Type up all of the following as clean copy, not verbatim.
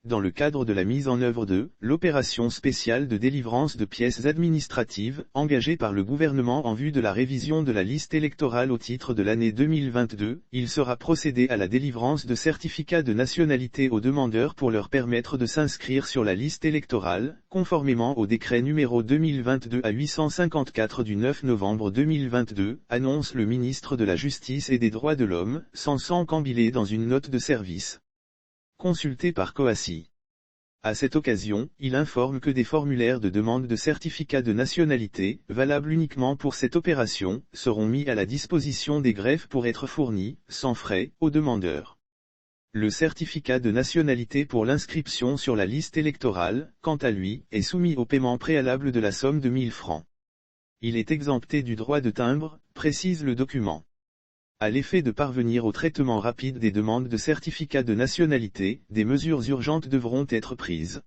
dans le cadre de la mise en œuvre de l'opération spéciale de délivrance de pièces administratives, engagée par le gouvernement en vue de la révision de la liste électorale au titre de l'année 2022, il sera procédé à la délivrance de certificats de nationalité aux demandeurs pour leur permettre de s'inscrire sur la liste électorale, conformément au décret numéro 2022-854 du 9 novembre 2022, annonce le ministre de la Justice et des Droits de l'Homme, Sansan Cambilé dans une note de service. Consulté par Coassi. À cette occasion, il informe que des formulaires de demande de certificat de nationalité, valables uniquement pour cette opération, seront mis à la disposition des greffes pour être fournis, sans frais, aux demandeurs. Le certificat de nationalité pour l'inscription sur la liste électorale, quant à lui, est soumis au paiement préalable de la somme de 1000 francs. Il est exempté du droit de timbre, précise le document. À l'effet de parvenir au traitement rapide des demandes de certificat de nationalité, des mesures urgentes devront être prises.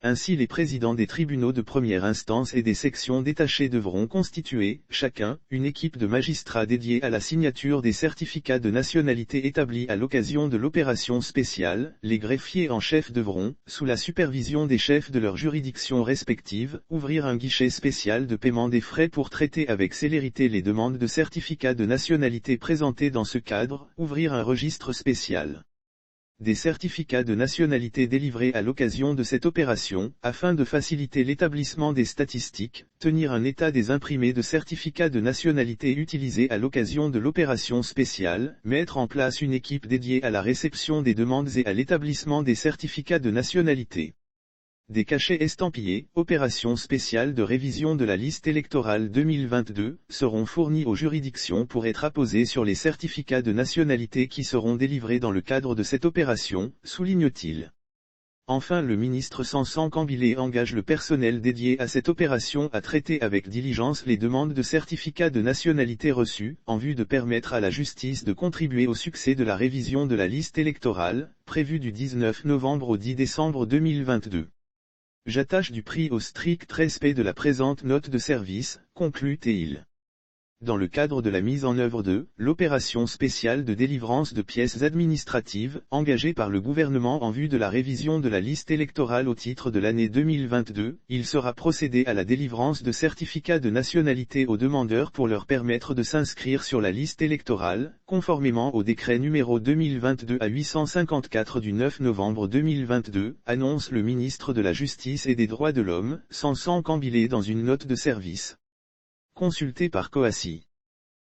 Ainsi les présidents des tribunaux de première instance et des sections détachées devront constituer, chacun, une équipe de magistrats dédiés à la signature des certificats de nationalité établis à l'occasion de l'opération spéciale. Les greffiers en chef devront, sous la supervision des chefs de leurs juridictions respectives, ouvrir un guichet spécial de paiement des frais pour traiter avec célérité les demandes de certificats de nationalité présentées dans ce cadre, ouvrir un registre spécial des certificats de nationalité délivrés à l'occasion de cette opération, afin de faciliter l'établissement des statistiques, tenir un état des imprimés de certificats de nationalité utilisés à l'occasion de l'opération spéciale, mettre en place une équipe dédiée à la réception des demandes et à l'établissement des certificats de nationalité. Des cachets estampillés, opération spéciale de révision de la liste électorale 2022, seront fournis aux juridictions pour être apposés sur les certificats de nationalité qui seront délivrés dans le cadre de cette opération, souligne-t-il. Enfin le ministre Sansan Cambilé engage le personnel dédié à cette opération à traiter avec diligence les demandes de certificats de nationalité reçus, en vue de permettre à la justice de contribuer au succès de la révision de la liste électorale, prévue du 19 novembre au 10 décembre 2022. J'attache du prix au strict respect de la présente note de service, conclut-il. Dans le cadre de la mise en œuvre de l'opération spéciale de délivrance de pièces administratives, engagée par le gouvernement en vue de la révision de la liste électorale au titre de l'année 2022, il sera procédé à la délivrance de certificats de nationalité aux demandeurs pour leur permettre de s'inscrire sur la liste électorale, conformément au décret numéro 2022-854 du 9 novembre 2022, annonce le ministre de la Justice et des Droits de l'Homme, Sansan Cambilé dans une note de service. Consulté par Coassi.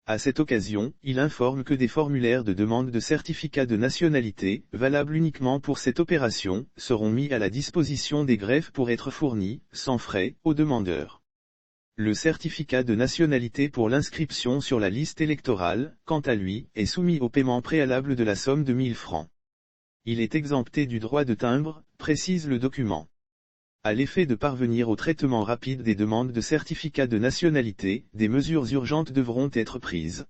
À cette occasion, il informe que des formulaires de demande de certificat de nationalité, valables uniquement pour cette opération, seront mis à la disposition des greffes pour être fournis, sans frais, aux demandeurs. Le certificat de nationalité pour l'inscription sur la liste électorale, quant à lui, est soumis au paiement préalable de la somme de 1000 francs. Il est exempté du droit de timbre, précise le document. À l'effet de parvenir au traitement rapide des demandes de certificat de nationalité, des mesures urgentes devront être prises.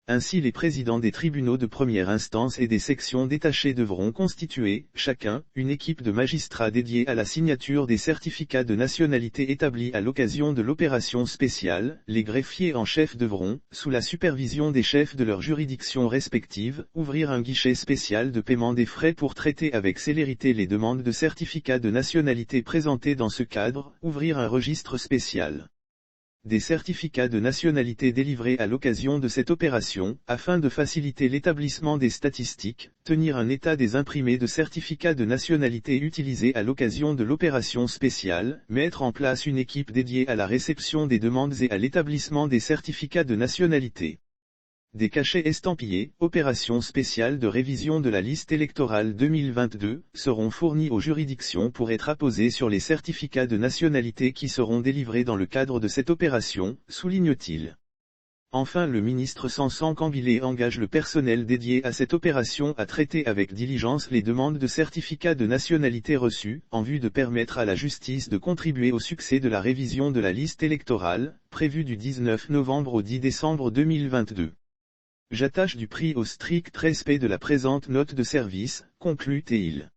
Ainsi les présidents des tribunaux de première instance et des sections détachées devront constituer, chacun, une équipe de magistrats dédiés à la signature des certificats de nationalité établis à l'occasion de l'opération spéciale. Les greffiers en chef devront, sous la supervision des chefs de leurs juridictions respectives, ouvrir un guichet spécial de paiement des frais pour traiter avec célérité les demandes de certificats de nationalité présentées dans ce cadre, ouvrir un registre spécial des certificats de nationalité délivrés à l'occasion de cette opération, afin de faciliter l'établissement des statistiques, tenir un état des imprimés de certificats de nationalité utilisés à l'occasion de l'opération spéciale, mettre en place une équipe dédiée à la réception des demandes et à l'établissement des certificats de nationalité. Des cachets estampillés, opération spéciale de révision de la liste électorale 2022, seront fournis aux juridictions pour être apposés sur les certificats de nationalité qui seront délivrés dans le cadre de cette opération, souligne-t-il. Enfin le ministre Sansan Cambilé engage le personnel dédié à cette opération à traiter avec diligence les demandes de certificats de nationalité reçus, en vue de permettre à la justice de contribuer au succès de la révision de la liste électorale, prévue du 19 novembre au 10 décembre 2022. J'attache du prix au strict respect de la présente note de service, conclut-il.